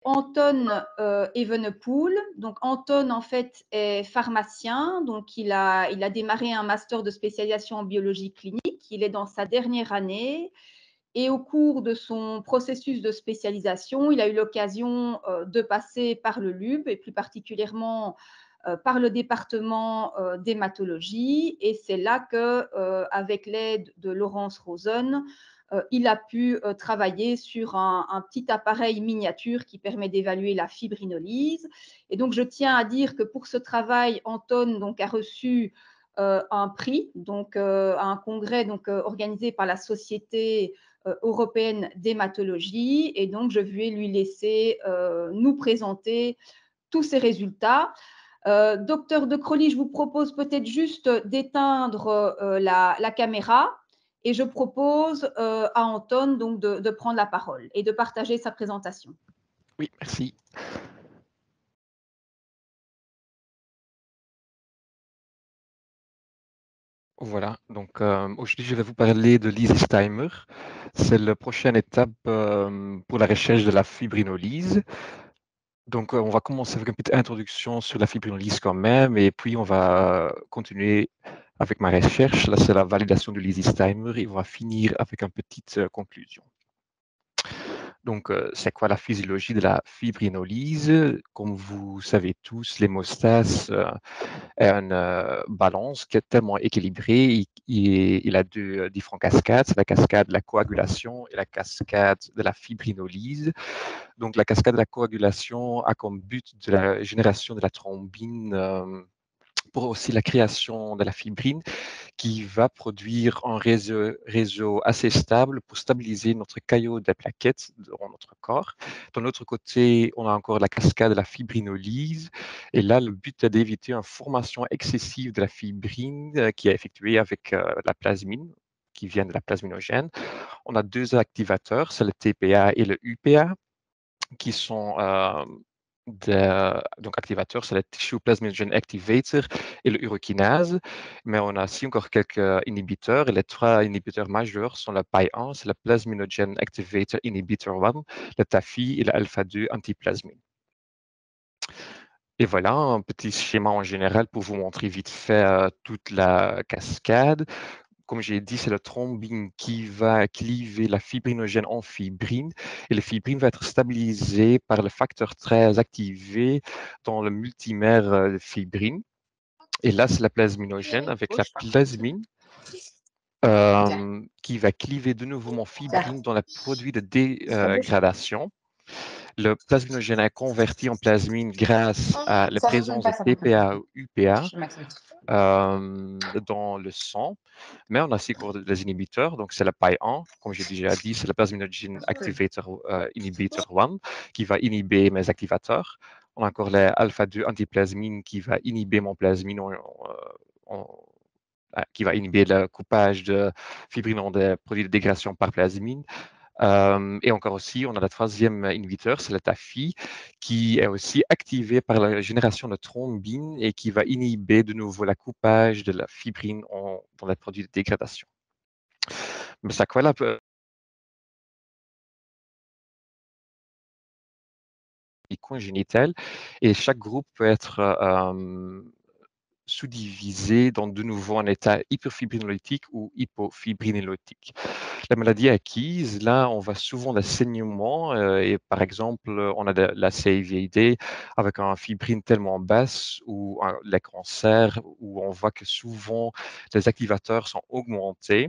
Anton Evenepoel. Donc Anton, en fait, est pharmacien. Donc il a démarré un master de spécialisation en biologie clinique. Il est dans sa dernière année. Et au cours de son processus de spécialisation, il a eu l'occasion de passer par le LUB et plus particulièrement par le département d'hématologie. Et c'est là que, avec l'aide de Laurence Rosen, il a pu travailler sur un petit appareil miniature qui permet d'évaluer la fibrinolyse. Et donc, je tiens à dire que pour ce travail, Anton donc, a reçu un prix, donc à un congrès donc, organisé par la Société européenne d'hématologie. Et donc, je vais lui laisser nous présenter tous ces résultats. Docteur de Crowley, je vous propose peut-être juste d'éteindre la caméra et je propose à Anton donc de prendre la parole et de partager sa présentation. Oui, merci. Voilà, donc aujourd'hui je vais vous parler de l'Easy-Stimer. C'est la prochaine étape pour la recherche de la fibrinolyse. Donc on va commencer avec une petite introduction sur la fibrinolyse quand même, et puis on va continuer avec ma recherche. Là c'est la validation de l'Easy-Stimer et on va finir avec une petite conclusion. Donc, c'est quoi la physiologie de la fibrinolyse? Comme vous savez tous, l'hémostase est une balance qui est tellement équilibrée. Il a deux différentes cascades. C'est la cascade de la coagulation et la cascade de la fibrinolyse. Donc, la cascade de la coagulation a comme but de la génération de la thrombine pour aussi la création de la fibrine qui va produire un réseau assez stable pour stabiliser notre caillot des plaquettes dans notre corps. De l'autre côté, on a encore la cascade de la fibrinolyse. Et là, le but est d'éviter une formation excessive de la fibrine qui est effectuée avec la plasmine qui vient de la plasminogène. On a deux activateurs, c'est le TPA et le UPA, qui sont donc activateurs, c'est le Tissue Plasminogen Activator et le urokinase. Mais on a aussi encore quelques inhibiteurs. Et les trois inhibiteurs majeurs sont le PI1, c'est le Plasminogen Activator Inhibitor 1, le TAFI et l'alpha-2 antiplasmine. Et voilà un petit schéma en général pour vous montrer vite fait toute la cascade. Comme j'ai dit, c'est la thrombine qui va cliver la fibrinogène en fibrine et la fibrine va être stabilisée par le facteur 13 activé dans le multimère de fibrine. Et là, c'est la plasminogène avec la plasmine qui va cliver de nouveau mon fibrine dans le produit de dégradation. Le plasminogène est converti en plasmine grâce à la présence de TPA ou UPA dans le sang. Mais on a aussi des inhibiteurs, donc c'est le PI1, comme j'ai déjà dit, c'est le Plasminogen Activator Inhibitor 1 qui va inhiber mes activateurs. On a encore les alpha-2 antiplasmine qui va inhiber mon plasmine, qui va inhiber le coupage de fibrine en des produits de dégradation par plasmine. Et encore aussi, on a le troisième inhibiteur, c'est le TAFI, qui est aussi activé par la génération de thrombine et qui va inhiber de nouveau le coupage de la fibrine dans les produits de dégradation. Mais ça quoi là congénitale et chaque groupe peut être sous-divisé dans de nouveau un état hyperfibrinolytique ou hypofibrinolytique. La maladie acquise, là, on voit souvent des saignements et par exemple, on a la CIVID avec un fibrine tellement basse ou les cancers où on voit que souvent les activateurs sont augmentés.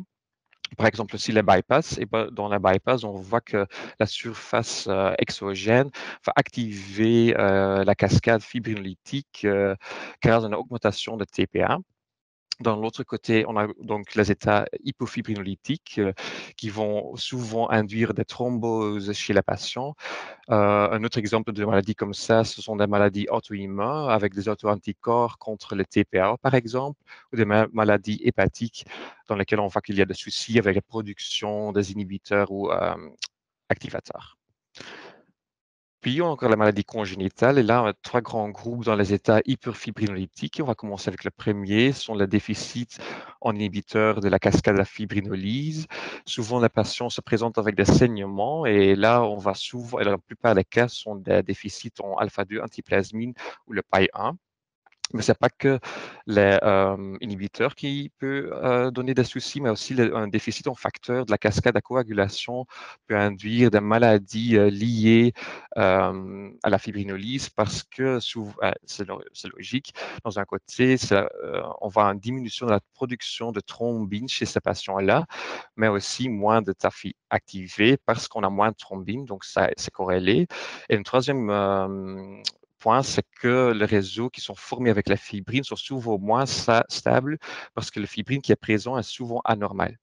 Par exemple, aussi les bypass, et dans la bypass, on voit que la surface exogène va activer la cascade fibrinolytique grâce à une augmentation de TPA. Dans l'autre côté, on a donc les états hypofibrinolytiques qui vont souvent induire des thromboses chez les patients. Un autre exemple de maladie comme ça, ce sont des maladies auto-immunes avec des auto-anticorps contre le TPA, par exemple, ou des maladies hépatiques dans lesquelles on voit qu'il y a des soucis avec la production des inhibiteurs ou activateurs. Puis, on a encore la maladie congénitale. Et là, on a 3 grands groupes dans les états hyperfibrinolytiques. On va commencer avec le premier, ce sont les déficits en inhibiteurs de la cascade de la fibrinolyse. Souvent, les patients se présentent avec des saignements et là, on va souvent, et la plupart des cas sont des déficits en alpha-2 antiplasmine ou le PAI-1. Mais c'est pas que les inhibiteurs qui peut donner des soucis, mais aussi un déficit en facteur de la cascade à coagulation peut induire des maladies liées à la fibrinolyse parce que souvent, c'est logique, dans un côté, on voit une diminution de la production de thrombine chez ces patients-là, mais aussi moins de TAFI activé parce qu'on a moins de thrombine, donc ça, c'est corrélé. Et une troisième point, c'est que les réseaux qui sont formés avec la fibrine sont souvent moins stables parce que le fibrine qui est présent est souvent anormal.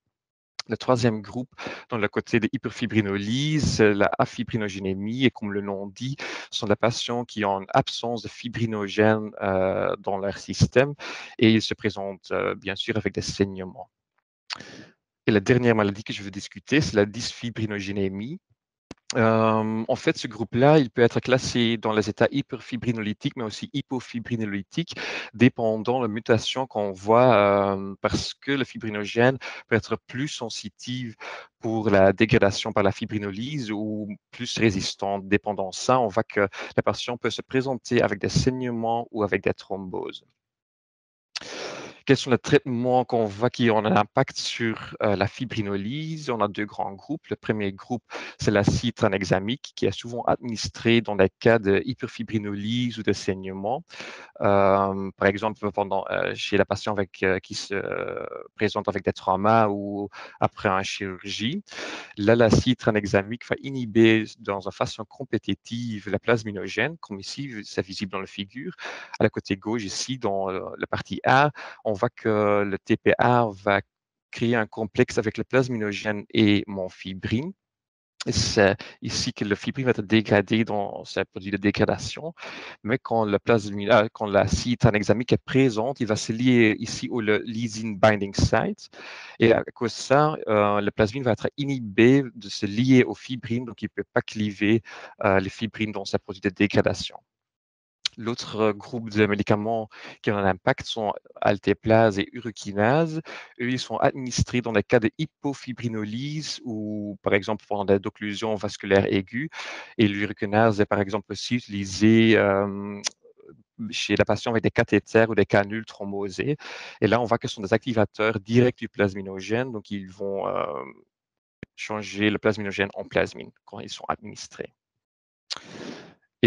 Le troisième groupe, dans le côté de hyperfibrinolyse, c'est la afibrinogénémie, et comme le nom dit, ce sont des patients qui ont une absence de fibrinogène dans leur système et ils se présentent bien sûr avec des saignements. Et la dernière maladie que je veux discuter, c'est la dysfibrinogénémie. En fait, ce groupe-là, il peut être classé dans les états hyperfibrinolytiques, mais aussi hypofibrinolytiques, dépendant de la mutation qu'on voit, parce que le fibrinogène peut être plus sensitif pour la dégradation par la fibrinolyse ou plus résistante. Dépendant de ça, on voit que la patient peut se présenter avec des saignements ou avec des thromboses. Quels sont les traitements qu'on voit qui ont un impact sur la fibrinolyse? On a 2 grands groupes. Le premier groupe, c'est l'acide tranexamique qui est souvent administré dans les cas de hyperfibrinolyse ou de saignement. Par exemple, chez la patiente qui se présente avec des traumas ou après une chirurgie. Là, l'acide tranexamique va inhiber dans une façon compétitive la plasminogène, comme ici, c'est visible dans la figure. À la côté gauche, ici, dans la partie A, on voit que le TPA va créer un complexe avec le plasminogène et mon fibrine. C'est ici que le fibrine va être dégradé dans ce produit de dégradation, mais quand quand l'acide tranexamique est présent, il va se lier ici au lysine binding site, et à cause de ça, le plasmine va être inhibé de se lier aux fibrines, donc il ne peut pas cliver les fibrines dans ce produit de dégradation. L'autre groupe de médicaments qui ont un impact sont altéplase et urokinase. Eux, ils sont administrés dans les cas de hypofibrinolyse ou, par exemple, pendant des occlusions vasculaires aiguës. Et l'urokinase est, par exemple, aussi utilisé chez la patiente avec des cathéters ou des canules thrombosées. Et là, on voit que ce sont des activateurs directs du plasminogène, donc ils vont changer le plasminogène en plasmine quand ils sont administrés.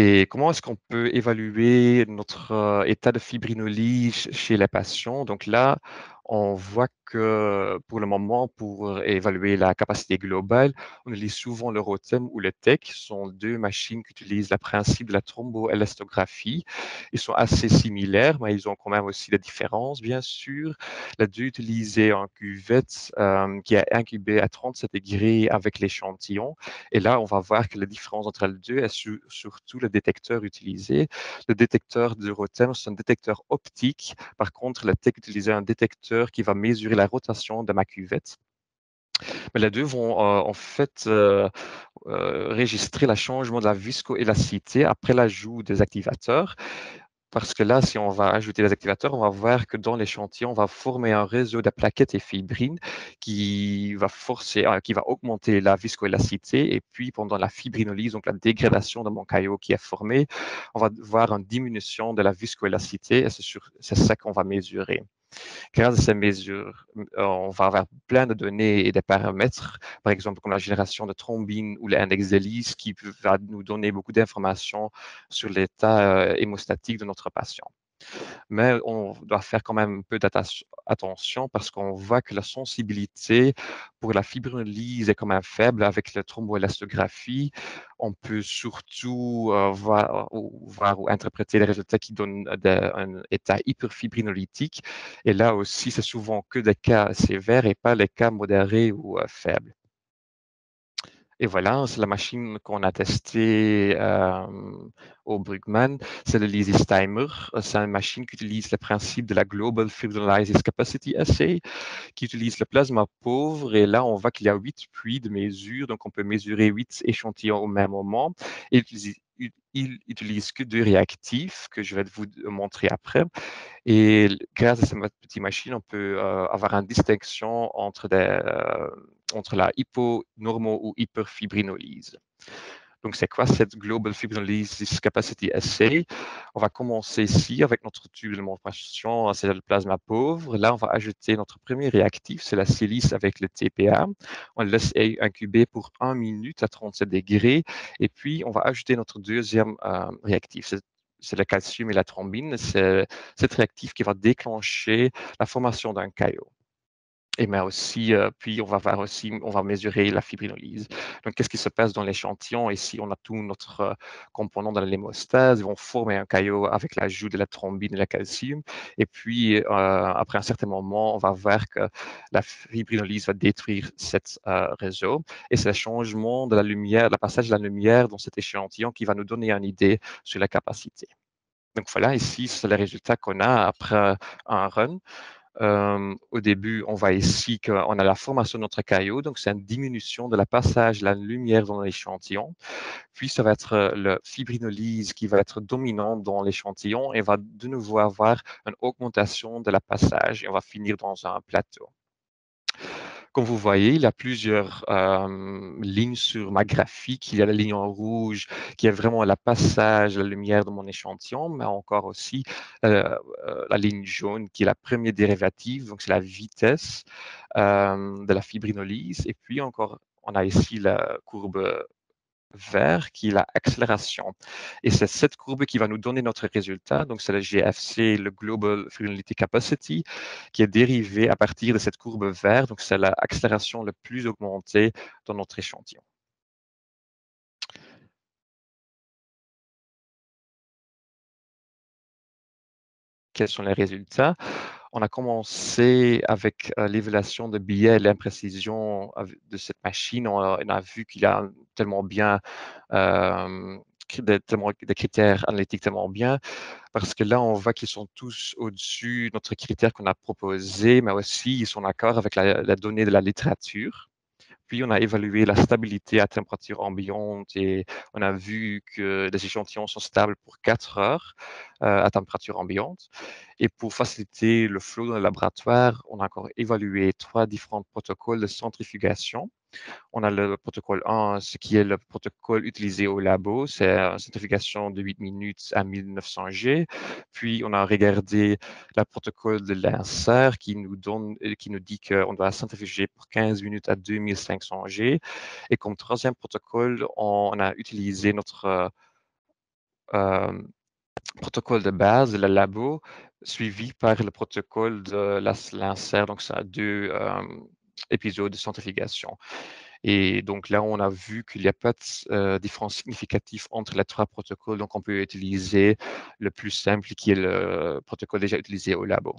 Et comment est-ce qu'on peut évaluer notre état de fibrinolyse chez les patients? Donc là, on voit que pour le moment, pour évaluer la capacité globale, on utilise souvent le Rotem ou le TEC. Ce sont 2 machines qui utilisent le principe de la thromboélastographie. Ils sont assez similaires, mais ils ont quand même aussi des différences, bien sûr. Les 2 utilisés en cuvette qui est incubée à 37 degrés avec l'échantillon. Et là, on va voir que la différence entre les 2 est surtout le détecteur utilisé. Le détecteur de Rotem, c'est un détecteur optique. Par contre, le TEC utilisait un détecteur qui va mesurer la rotation de ma cuvette. Mais les 2 vont en fait enregistrer le changement de la viscoélasticité après l'ajout des activateurs. Parce que là, si on va ajouter les activateurs, on va voir que dans l'échantillon, on va former un réseau de plaquettes et fibrines qui va qui va augmenter la viscoélasticité. Et puis, pendant la fibrinolyse, donc la dégradation de mon caillot qui est formé, on va voir une diminution de la viscoélasticité et c'est ça qu'on va mesurer. Grâce à ces mesures, on va avoir plein de données et des paramètres, par exemple comme la génération de thrombine ou l'index d'Ellis, qui va nous donner beaucoup d'informations sur l'état hémostatique de notre patient. Mais on doit faire quand même un peu d'attention parce qu'on voit que la sensibilité pour la fibrinolyse est quand même faible avec la thromboélastographie. On peut surtout voir ou interpréter les résultats qui donnent un état hyperfibrinolytique. Et là aussi, c'est souvent que des cas sévères et pas les cas modérés ou faibles. Et voilà, c'est la machine qu'on a testée au Brugman, c'est le Lise Timer. C'est une machine qui utilise le principe de la Global Fibrinolysis Capacity Assay, qui utilise le plasma pauvre. Et là, on voit qu'il y a 8 puits de mesure, donc on peut mesurer 8 échantillons au même moment. Et il utilise que 2 réactifs que je vais vous montrer après. Et grâce à cette petite machine, on peut avoir une distinction entre la hyponormo ou hyperfibrinolyse. Donc, c'est quoi cette Global Fibrinolysis Capacity Assay? On va commencer ici avec notre tube de monstration, c'est le plasma pauvre. Là, on va ajouter notre premier réactif, c'est la silice avec le TPA. On le laisse incuber pour 1 minute à 37 degrés. Et puis, on va ajouter notre deuxième réactif. C'est le calcium et la thrombine. C'est cet réactif qui va déclencher la formation d'un caillot. Et mais aussi, puis on va mesurer la fibrinolyse. Donc, qu'est-ce qui se passe dans l'échantillon? Ici, on a tout notre component dans l'hémostase. Ils vont former un caillot avec l'ajout de la thrombine et le calcium. Et puis, après un certain moment, on va voir que la fibrinolyse va détruire cet réseau. Et c'est le changement de la lumière, le passage de la lumière dans cet échantillon qui va nous donner une idée sur la capacité. Donc voilà, ici, c'est le résultat qu'on a après un run. Au début, on voit ici qu'on a la formation de notre caillot, donc c'est une diminution de la passage de la lumière dans l'échantillon. Puis, ça va être le fibrinolyse qui va être dominant dans l'échantillon et va de nouveau avoir une augmentation de la passage et on va finir dans un plateau. Comme vous voyez, il y a plusieurs lignes sur ma graphique. Il y a la ligne en rouge qui est vraiment le passage de la lumière de mon échantillon, mais encore aussi la ligne jaune qui est la première dérivative, donc c'est la vitesse de la fibrinolyse. Et puis encore, on a ici la courbe vert qui est l'accélération. Et c'est cette courbe qui va nous donner notre résultat. Donc, c'est le GFC, le Global Fibrinolytic Capacity, qui est dérivé à partir de cette courbe vert. Donc, c'est l'accélération la plus augmentée dans notre échantillon. Quels sont les résultats? On a commencé avec l'évaluation de biais et l'imprécision de cette machine. On a vu qu'il y a tellement bien des critères analytiques tellement bien, parce que là, on voit qu'ils sont tous au-dessus de notre critère qu'on a proposé, mais aussi ils sont d'accord avec la donnée de la littérature. Puis, on a évalué la stabilité à température ambiante et on a vu que les échantillons sont stables pour 4 heures à température ambiante. Et pour faciliter le flot dans le laboratoire, on a encore évalué 3 différents protocoles de centrifugation. On a le protocole 1, ce qui est le protocole utilisé au labo, c'est une centrifugation de 8 minutes à 1900 G. Puis, on a regardé le protocole de l'insert qui nous dit qu'on doit centrifuger pour 15 minutes à 2500 G. Et comme troisième protocole, on a utilisé notre euh, protocole de base de la labo, suivi par le protocole de l'insert. Donc, ça a 2 épisodes de centrifugation. Et donc là, on a vu qu'il n'y a pas de différence significative entre les 3 protocoles. Donc, on peut utiliser le plus simple qui est le protocole déjà utilisé au labo.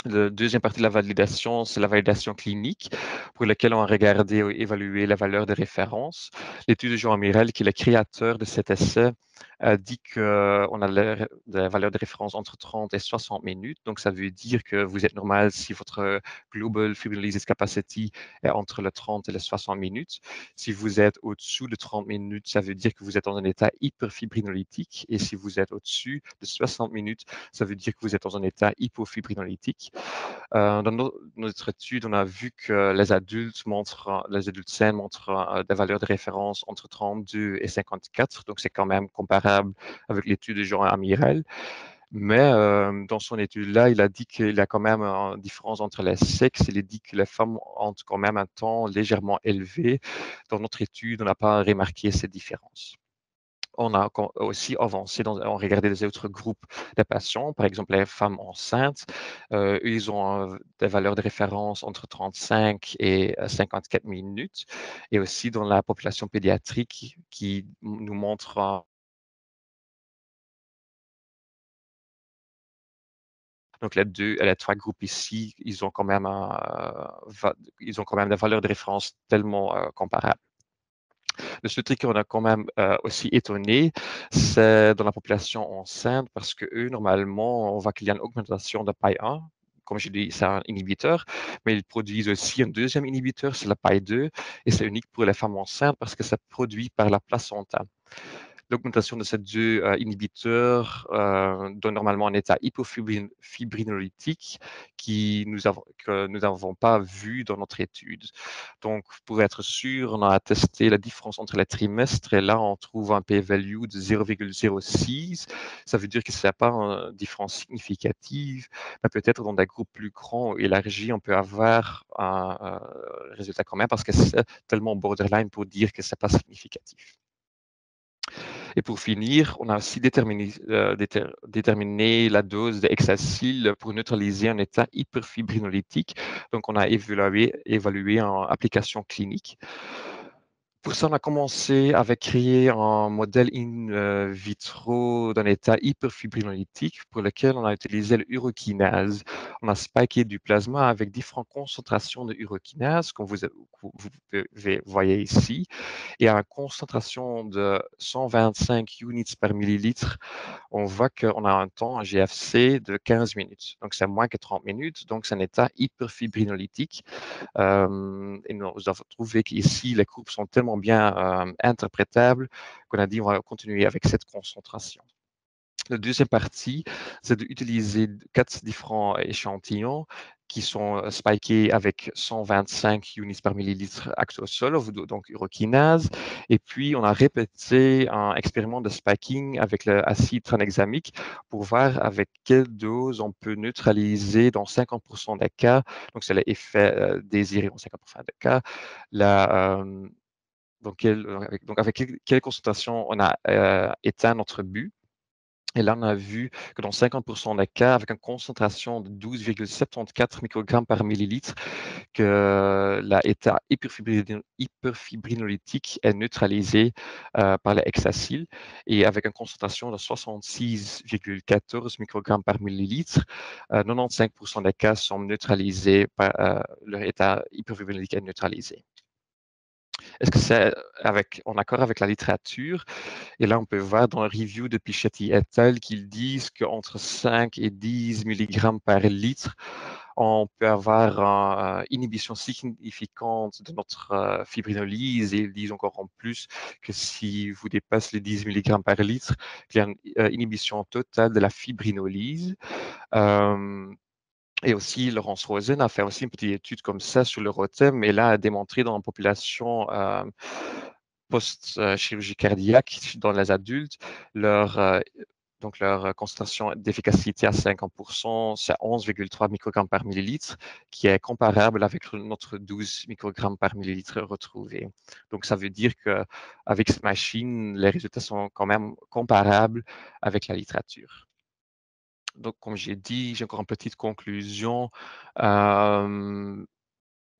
La deuxième partie de la validation, c'est la validation clinique, pour laquelle on a regardé et évalué la valeur de référence. L'étude de Jean Mirel, qui est le créateur de cet essai, a dit qu'on a la valeur de référence entre 30 et 60 minutes. Donc, ça veut dire que vous êtes normal si votre Global Fibrinolysis Capacity est entre le 30 et les 60 minutes. Si vous êtes au-dessous de 30 minutes, ça veut dire que vous êtes dans un état hyperfibrinolytique. Et si vous êtes au-dessus de 60 minutes, ça veut dire que vous êtes dans un état hypofibrinolytique. Dans notre étude, on a vu que les adultes sains montrent des valeurs de référence entre 32 et 54, donc c'est quand même comparable avec l'étude de Jean Amiral. Mais dans son étude-là, il a dit qu'il y a quand même une différence entre les sexes. Il a dit que les femmes ont quand même un temps légèrement élevé. Dans notre étude, on n'a pas remarqué cette différence. On a aussi avancé, on regardait les autres groupes de patients, par exemple les femmes enceintes. Ils ont des valeurs de référence entre 35 et 54 minutes. Et aussi dans la population pédiatrique qui nous montre donc les 3 groupes ici, ils ont quand même des valeurs de référence tellement comparables. Le seul truc qu'on a quand même aussi étonné, c'est dans la population enceinte, parce que eux, normalement, on voit qu'il y a une augmentation de paille 1. Comme je dis, c'est un inhibiteur, mais ils produisent aussi un deuxième inhibiteur, c'est la paille 2, et c'est unique pour les femmes enceintes parce que c'est produit par la placenta. L'augmentation de ces deux inhibiteurs donne normalement un état hypofibrinolytique que nous n'avons pas vu dans notre étude. Donc, pour être sûr, on a testé la différence entre les trimestres et là, on trouve un p-value de 0,06. Ça veut dire que ce n'est pas une différence significative, mais peut-être dans des groupes plus grands ou élargis, on peut avoir un résultat quand même parce que c'est tellement borderline pour dire que ce n'est pas significatif. Et pour finir, on a aussi déterminé la dose d'hexacil pour neutraliser un état hyperfibrinolytique. Donc, on a évalué en application clinique. Pour ça, on a commencé avec créer un modèle in vitro d'un état hyperfibrinolytique pour lequel on a utilisé l'urokinase. On a spiké du plasma avec différentes concentrations de urokinase, comme vous voyez ici, et à une concentration de 125 units par millilitre, on voit qu'on a un temps, un GFC, de 15 minutes. Donc, c'est moins que 30 minutes. Donc, c'est un état hyperfibrinolytique. Et nous avons trouvé qu'ici, les courbes sont tellement bien interprétables qu'on a dit on va continuer avec cette concentration. La deuxième partie, c'est d'utiliser 4 différents échantillons qui sont spikés avec 125 units par millilitre actosol, donc urokinase. Et puis, on a répété un expériment de spiking avec l'acide tranexamique pour voir avec quelle dose on peut neutraliser dans 50% des cas, donc c'est l'effet désiré dans 50% des cas, donc avec quelle concentration on a éteint notre but. Et là, on a vu que dans 50% des cas, avec une concentration de 12,74 microgrammes par millilitre, que l'état hyperfibrinolytique est neutralisé par la hexacil. Et avec une concentration de 66,14 microgrammes par millilitre, 95% des cas sont neutralisés, leur état hyperfibrinolytique est neutralisé. Est-ce que c'est en accord avec la littérature? Et là, on peut voir dans le review de Pichetti et al. Qu'ils disent qu'entre 5 et 10 mg par litre, on peut avoir une inhibition significante de notre fibrinolyse, et ils disent encore en plus que si vous dépassez les 10 mg par litre, il y a une inhibition totale de la fibrinolyse. Et aussi, Laurence Rosen a fait aussi une petite étude comme ça sur le ROTEM, et là a démontré dans la population post-chirurgie cardiaque, dans les adultes, donc leur concentration d'efficacité à 50%, c'est 11,3 microgrammes par millilitre, qui est comparable avec notre 12 microgrammes par millilitre retrouvé. Donc, ça veut dire qu'avec cette machine, les résultats sont quand même comparables avec la littérature. Donc, comme j'ai dit, j'ai encore une petite conclusion de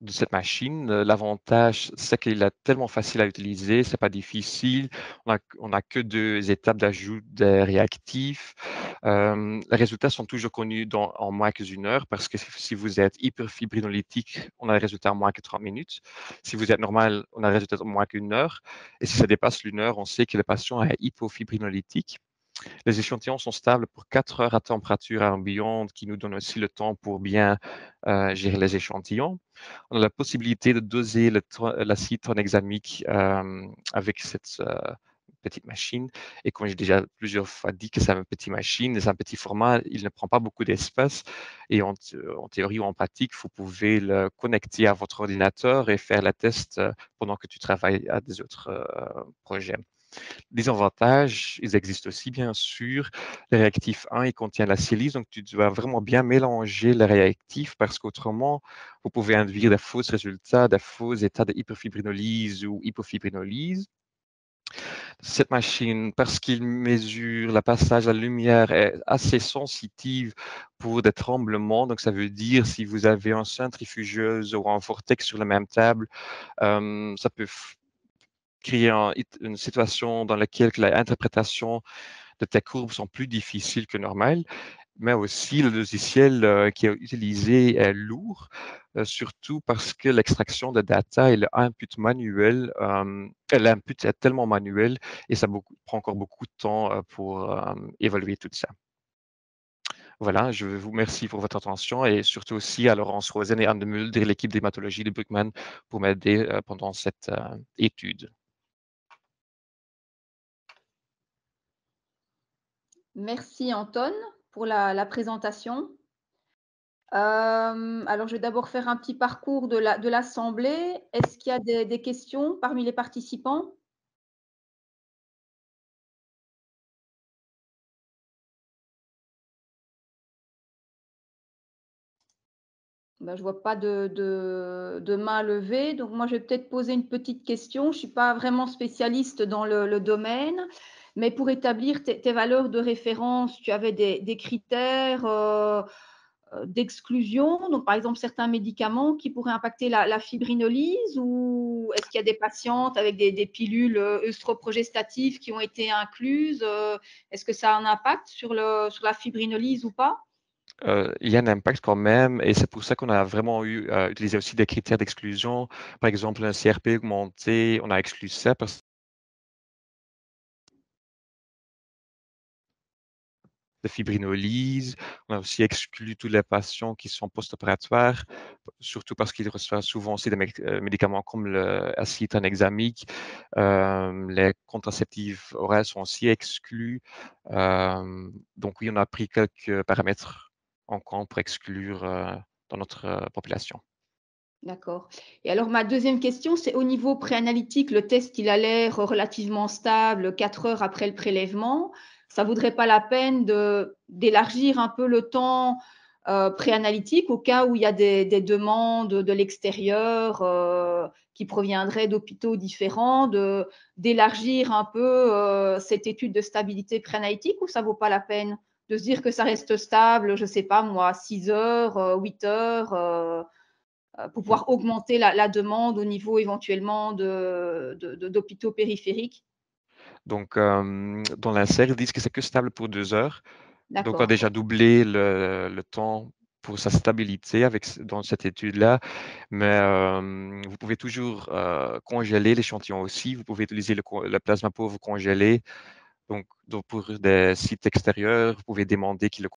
cette machine. L'avantage, c'est qu'il est tellement facile à utiliser, c'est pas difficile. On a que 2 étapes d'ajout des réactifs. Les résultats sont toujours connus en moins qu'une heure, parce que si vous êtes hyperfibrinolytique, on a le résultat en moins que 30 minutes. Si vous êtes normal, on a le résultat en moins qu'une heure. Et si ça dépasse l'1 heure, on sait que le patient est hypofibrinolytique. Les échantillons sont stables pour 4 heures à température ambiante, qui nous donne aussi le temps pour bien gérer les échantillons. On a la possibilité de doser l'acide tranexamique avec cette petite machine. Et comme j'ai déjà plusieurs fois dit que c'est une petite machine, c'est un petit format, il ne prend pas beaucoup d'espace. Et en théorie ou en pratique, vous pouvez le connecter à votre ordinateur et faire la test pendant que tu travailles à des autres projets. Les avantages, ils existent aussi, bien sûr. Le réactif 1, il contient la silice, donc tu dois vraiment bien mélanger les réactifs, parce qu'autrement, vous pouvez induire des faux résultats, des faux états de hyperfibrinolyse ou hypofibrinolyse. Cette machine, parce qu'il mesure le passage à la lumière, est assez sensitive pour des tremblements. Donc, ça veut dire si vous avez un centrifugeuse ou un vortex sur la même table, ça peut créer une situation dans laquelle l'interprétation de tes courbes sont plus difficiles que normales. mais aussi le logiciel qui est utilisé est lourd, surtout parce que l'extraction de data et le input manuel, l'input est tellement manuel et ça prend encore beaucoup de temps pour évaluer tout ça. Voilà, je vous remercie pour votre attention et surtout aussi à Laurence Rosen et Anne de Mulder, l'équipe d'hématologie de Bruckmann, pour m'aider pendant cette étude. Merci Anton pour la présentation. Alors, je vais d'abord faire un petit parcours de l'assemblée. Est-ce qu'il y a des questions parmi les participants? Ben, je vois pas de main levée, donc moi, je vais peut-être poser une petite question. Je suis pas vraiment spécialiste dans le domaine, mais pour établir tes valeurs de référence, tu avais des critères, d'exclusion? Donc, par exemple, certains médicaments qui pourraient impacter la fibrinolyse, ou est-ce qu'il y a des patientes avec des pilules œstroprogestatives qui ont été incluses? Est-ce que ça a un impact sur la fibrinolyse ou pas? Il y a un impact quand même et c'est pour ça qu'on a vraiment utilisé aussi des critères d'exclusion. Par exemple, un CRP augmenté, on a exclu ça parce de fibrinolyse. On a aussi exclu tous les patients qui sont post-opératoires, surtout parce qu'ils reçoivent souvent aussi des médicaments comme l'acide tranexamique. Les contraceptifs orales sont aussi exclus. Donc oui, on a pris quelques paramètres en compte pour exclure dans notre population. D'accord. Et alors, ma deuxième question, c'est au niveau préanalytique, le test, il a l'air relativement stable 4 heures après le prélèvement. Ça ne vaudrait pas la peine d'élargir un peu le temps préanalytique au cas où il y a des demandes de l'extérieur qui proviendraient d'hôpitaux différents, d'élargir un peu cette étude de stabilité préanalytique, ou ça ne vaut pas la peine de se dire que ça reste stable, je ne sais pas moi, 6 heures, 8 heures pour pouvoir augmenter la demande au niveau éventuellement d'hôpitaux périphériques? Donc, dans l'insert, ils disent que c'est que stable pour 2 heures. Donc, on a D'accord, déjà doublé le temps pour sa stabilité dans cette étude-là. Mais vous pouvez toujours congeler l'échantillon aussi. Vous pouvez utiliser le plasma pauvre congelé. Donc, pour des sites extérieurs, vous pouvez demander qu'ils le